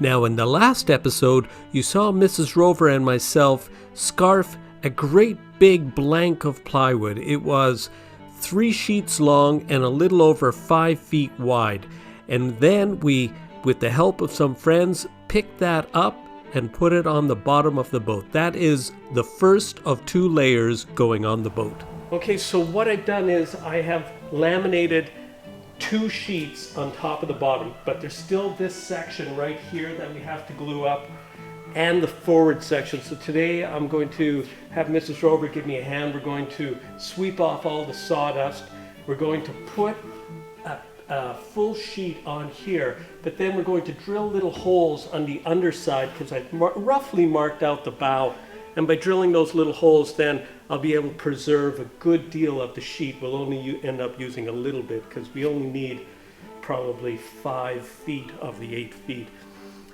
Now, in the last episode, you saw Mrs. Rover and myself scarf a great big blank of plywood. It was 3 sheets long and a little over 5 feet wide. And then we, with the help of some friends, picked that up and put it on the bottom of the boat. That is the first of 2 layers going on the boat. Okay, so what I've done is I have laminated 2 sheets on top of the bottom, but there's still this section right here that we have to glue up and the forward section. So today I'm going to have Mrs. Rover give me a hand. We're going to sweep off all the sawdust. We're going to put a full sheet on here, but then we're going to drill little holes on the underside because I've roughly marked out the bow. And by drilling those little holes, then I'll be able to preserve a good deal of the sheet. We'll only end up using a little bit because we only need probably 5 feet of the 8 feet.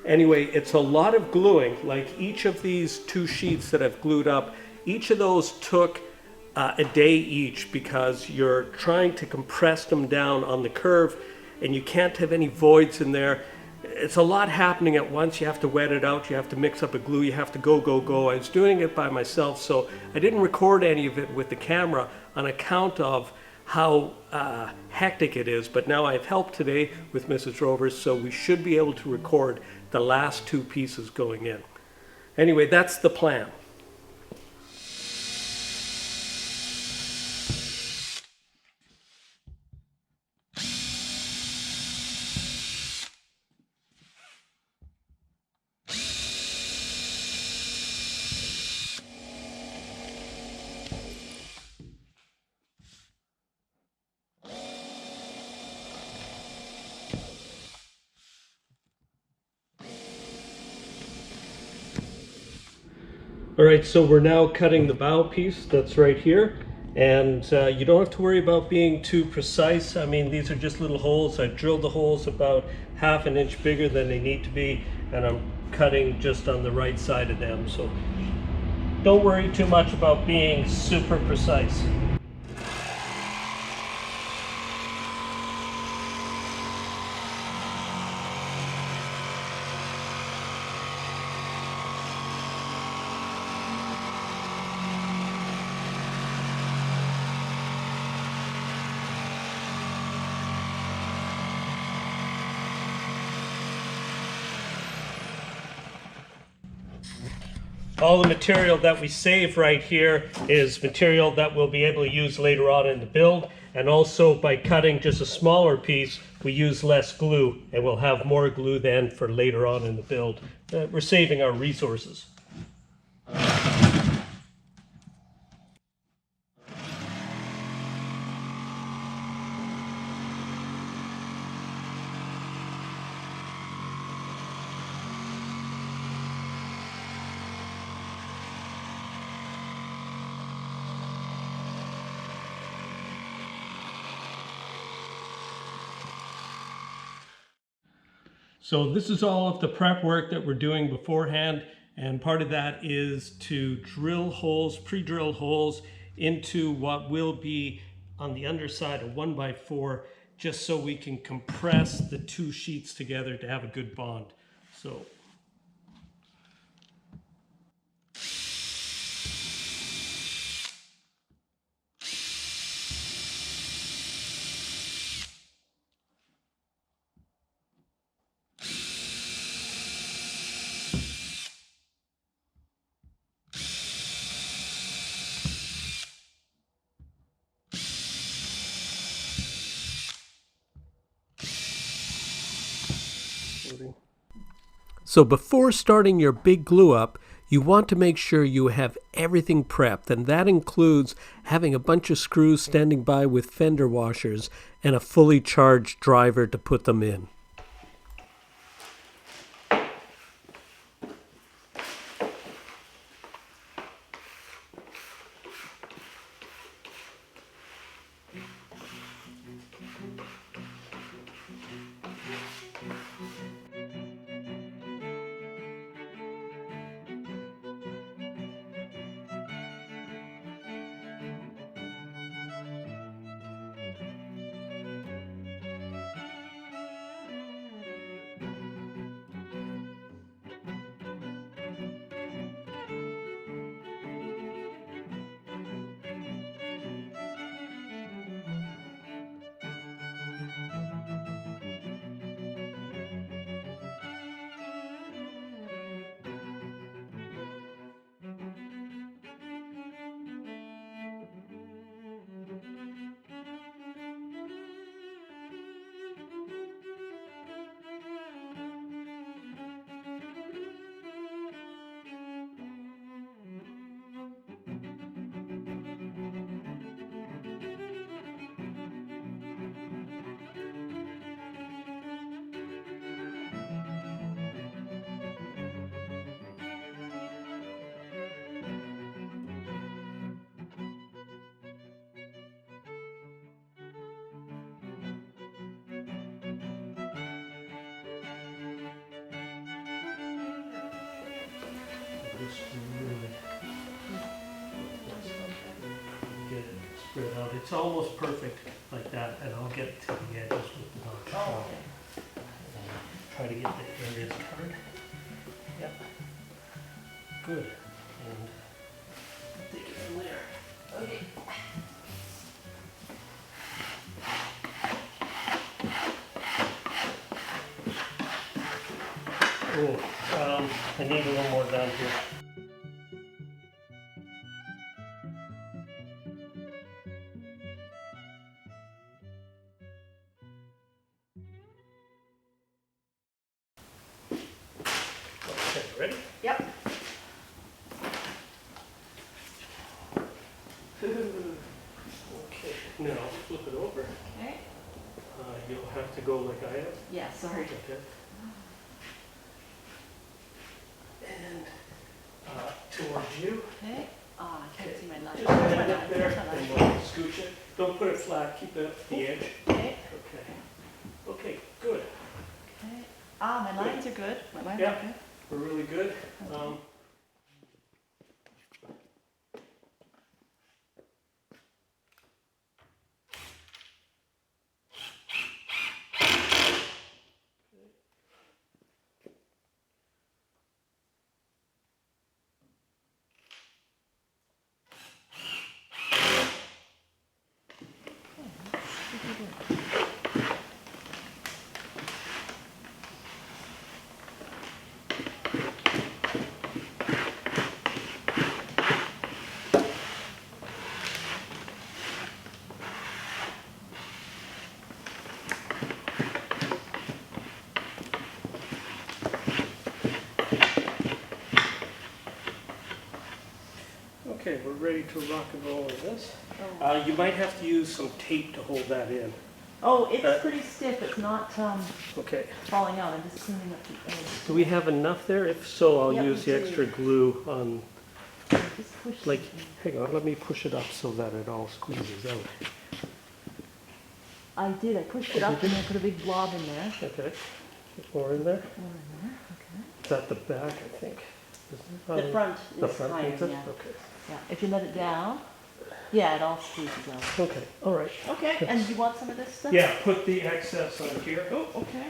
Anyway, it's a lot of gluing. Like each of these 2 sheets that I've glued up, each of those took a day each because you're trying to compress them down on the curve and you can't have any voids in there. It's a lot happening at once. You have to wet it out, you have to mix up a glue, you have to go. I was doing it by myself, so I didn't record any of it with the camera on account of how hectic it is. But now I have help today with Mrs. Rover, so we should be able to record the last 2 pieces going in. Anyway, that's the plan. All right, so we're now cutting the bow piece that's right here, and you don't have to worry about being too precise. I mean, these are just little holes. I drilled the holes about 1/2 an inch bigger than they need to be, and I'm cutting just on the right side of them. So don't worry too much about being super precise. All the material that we save right here is material that we'll be able to use later on in the build. And also by cutting just a smaller piece, we use less glue and we'll have more glue then for later on in the build. We're saving our resources. So this is all of the prep work that we're doing beforehand, and part of that is to drill holes, pre-drill holes into what will be on the underside a 1x4, just so we can compress the 2 sheets together to have a good bond. So So before starting your big glue up, you want to make sure you have everything prepped, and that includes having a bunch of screws standing by with fender washers and a fully charged driver to put them in. just really get it spread out. It's almost perfect like that, and I'll get to the edges with the dog trowel. Try to get the areas covered. Yep. Good. And take it from there. Okay. Oh, I need a little more down here. Okay, ready? Yep. Okay, now flip it over. Okay. You'll have to go like I have. Yeah, sorry. Okay. And towards you. Okay. Oh, I can't see my line. Just Where's my hand line? it there Where's my and line? scooch it. Don't put it flat, keep it at the edge. Okay. Okay. Okay, good. Okay. Ah, my lines are good. My lines Yeah. are good. We're really good. Okay, we're ready to rock and roll with this. Oh, You might have to use some tape to hold that in. oh it's pretty stiff. It's not Okay. falling out. I'm just cleaning up the edge. Do we have enough there? If so, I'll Yep, use we the do. extra glue on, Just push like, it. hang on, let me push it up so that it all squeezes out. I did. I pushed it up and I put a big blob in there. Okay. More in there? More in there. Okay. Is that the back, I think? Isn't it? The front is The front higher, needs it? yeah. Okay. Yeah. If you let it down, yeah, it all squeezes out. Okay, all right. Okay. And do you want some of this stuff? Yeah, put the excess on here. Oh, okay.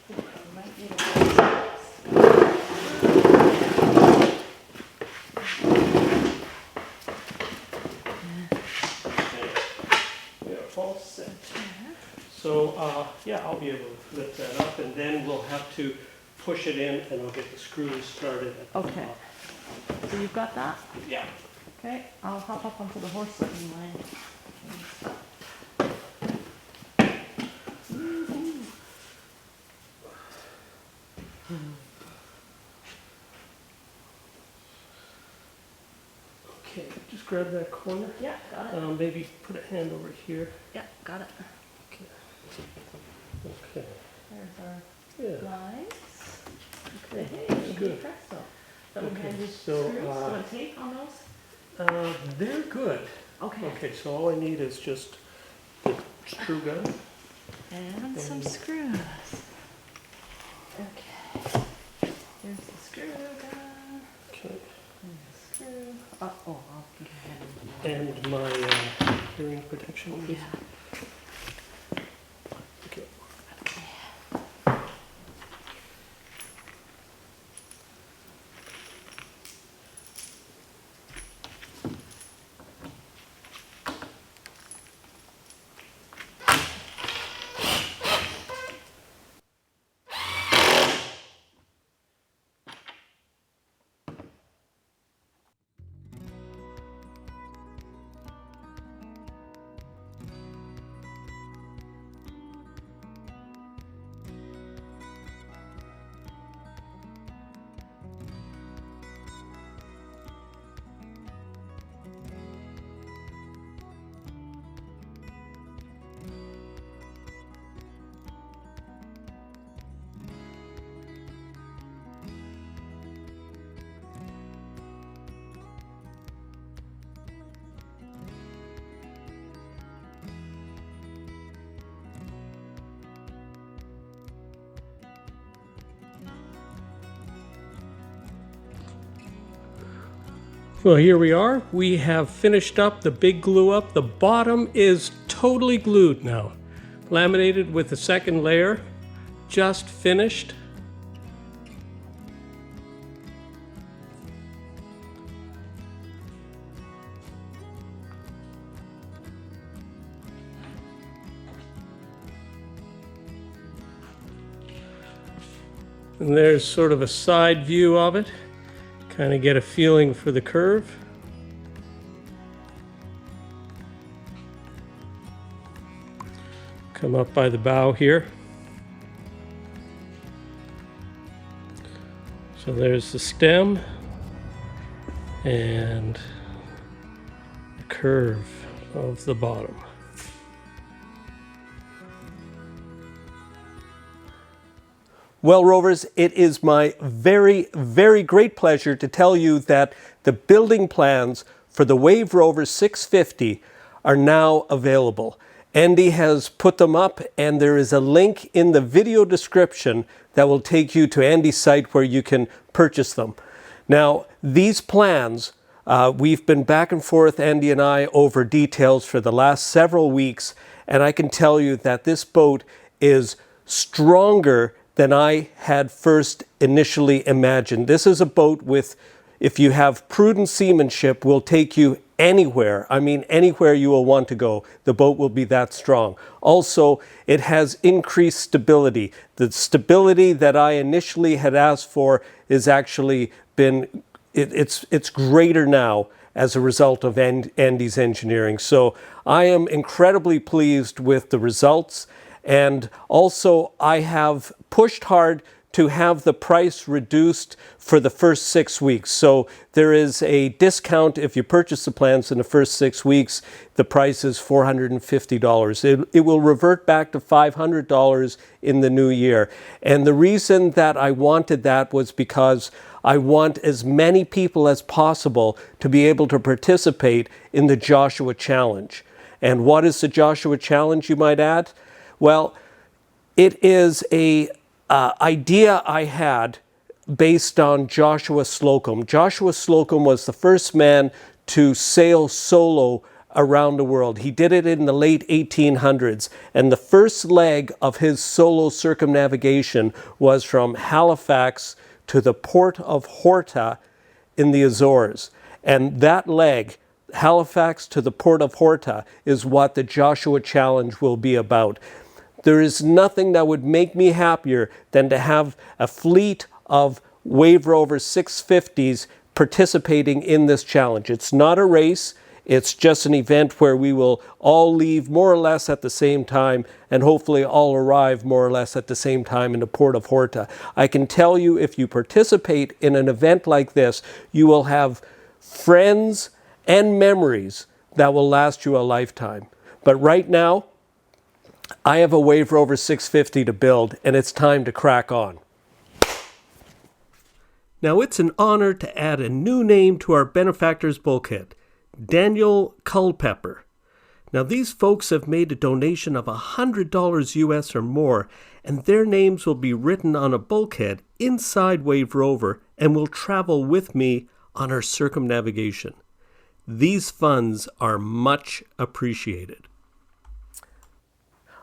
I might need a We're all set. So, yeah, I'll be able to flip that up, and then we'll have to push it in, and I'll get the screws started at the Okay. top. So you've got that? Yeah. Okay, I'll hop up onto the horse in mine. Okay, just grab that corner. Yeah, got it. Maybe put a hand over here. Yeah, got it. Okay. Okay. There's Yeah. our lines. Okay. Hey, That's good. presto. So we Okay, can do so, screws. Do you want tape on those? They're good. Okay. Okay, so all I need is just the screw gun. And some screws. Okay. Here's the screw gun. Okay. And the screw. Oh, I'll get a hand. And my hearing protection. Please. Yeah. Okay. Well, here we are. We have finished up the big glue up. The bottom is totally glued now. Laminated with the second layer, just finished. And there's sort of a side view of it. Kind of get a feeling for the curve. Come up by the bow here. So there's the stem and the curve of the bottom. Well, Rovers, it is my very, very great pleasure to tell you that the building plans for the Wave Rover 650 are now available. Andy has put them up, and there is a link in the video description that will take you to Andy's site where you can purchase them. Now, these plans, we've been back and forth, Andy and I, over details for the last several weeks, and I can tell you that this boat is stronger than I had first initially imagined. This is a boat with, if you have prudent seamanship, will take you anywhere. I mean, anywhere you will want to go, the boat will be that strong. Also, it has increased stability. The stability that I initially had asked for is actually been, it's greater now as a result of Andy's engineering. So I am incredibly pleased with the results. And also, I have pushed hard to have the price reduced for the first 6 weeks. So there is a discount if you purchase the plans in the first 6 weeks. The price is $450. It will revert back to $500 in the new year. And the reason that I wanted that was because I want as many people as possible to be able to participate in the Joshua Challenge. And what is the Joshua Challenge, you might add? Well, it is a idea I had based on Joshua Slocum. Joshua Slocum was the first man to sail solo around the world. He did it in the late 1800s, and the first leg of his solo circumnavigation was from Halifax to the port of Horta in the Azores. And that leg, Halifax to the port of Horta, is what the Joshua Challenge will be about. There is nothing that would make me happier than to have a fleet of Wave Rover 650s participating in this challenge. It's not a race, it's just an event where we will all leave more or less at the same time and hopefully all arrive more or less at the same time in the port of Horta. I can tell you, if you participate in an event like this, you will have friends and memories that will last you a lifetime. But right now, I have a Wave Rover 650 to build, and it's time to crack on. Now, it's an honor to add a new name to our benefactors bulkhead, Daniel Culpepper. Now, these folks have made a donation of $100 US or more, and their names will be written on a bulkhead inside Wave Rover and will travel with me on our circumnavigation. These funds are much appreciated.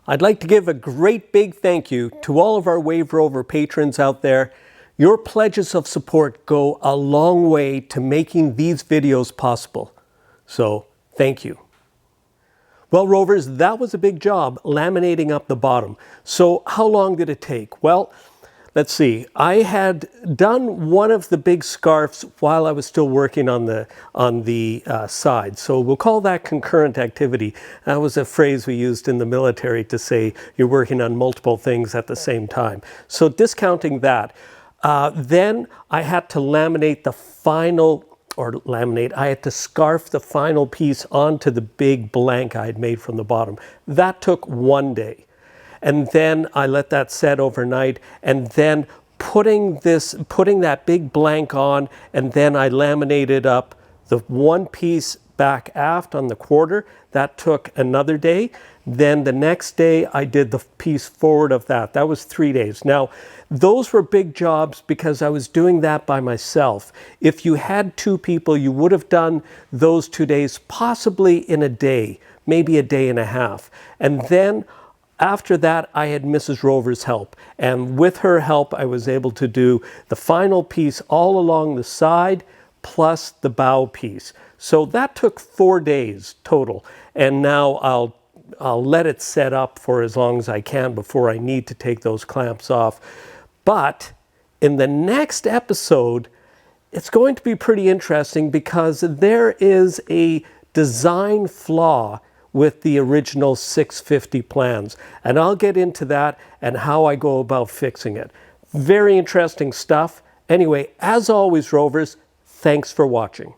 I'd like to give a great big thank you to all of our Wave Rover patrons out there. Your pledges of support go a long way to making these videos possible. So, thank you. Well, Rovers, that was a big job laminating up the bottom. So, how long did it take? Well, let's see. I had done one of the big scarves while I was still working on the side. So we'll call that concurrent activity. That was a phrase we used in the military to say you're working on multiple things at the same time. So discounting that, then I had to laminate the final, I had to scarf the final piece onto the big blank I had made from the bottom. That took 1 day. And then I let that set overnight, and then putting that big blank on, and then I laminated up the one piece back aft on the quarter. That took another day. Then the next day I did the piece forward of that. That was 3 days. Now, those were big jobs because I was doing that by myself. If you had 2 people, you would have done those 2 days possibly in a day, maybe a day and a half. And then after that, I had Mrs. Rover's help. And with her help, I was able to do the final piece all along the side, plus the bow piece. So that took 4 days total. And now I'll let it set up for as long as I can before I need to take those clamps off. But in the next episode, it's going to be pretty interesting because there is a design flaw with the original 650 plans. And I'll get into that and how I go about fixing it. Very interesting stuff. Anyway, as always, Rovers, thanks for watching.